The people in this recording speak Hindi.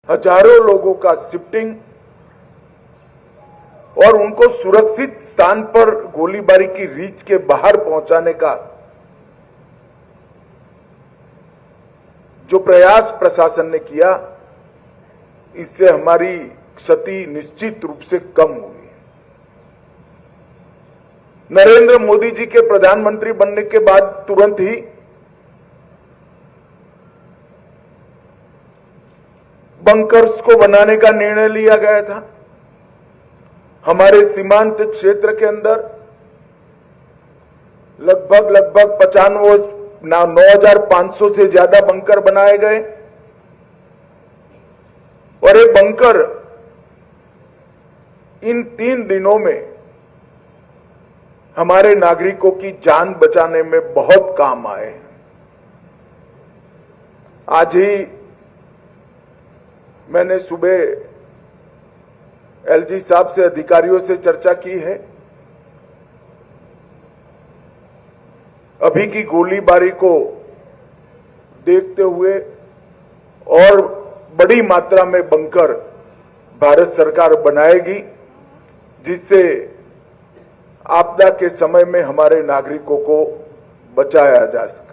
हजारों लोगों का शिफ्टिंग और उनको सुरक्षित स्थान पर गोलीबारी की रीच के बाहर पहुंचाने का जो प्रयास प्रशासन ने किया, इससे हमारी क्षति निश्चित रूप से कम हुई। नरेंद्र मोदी जी के प्रधानमंत्री बनने के बाद तुरंत ही बंकर्स को बनाने का निर्णय लिया गया था। हमारे सीमांत क्षेत्र के अंदर लगभग 9,500 से ज्यादा बंकर बनाए गए और ये बंकर इन 3 दिनों में हमारे नागरिकों की जान बचाने में बहुत काम आए। आज ही मैंने सुबह एलजी साहब से, अधिकारियों से चर्चा की है। अभी की गोलीबारी को देखते हुए और बड़ी मात्रा में बंकर भारत सरकार बनाएगी, जिससे आपदा के समय में हमारे नागरिकों को बचाया जा सके।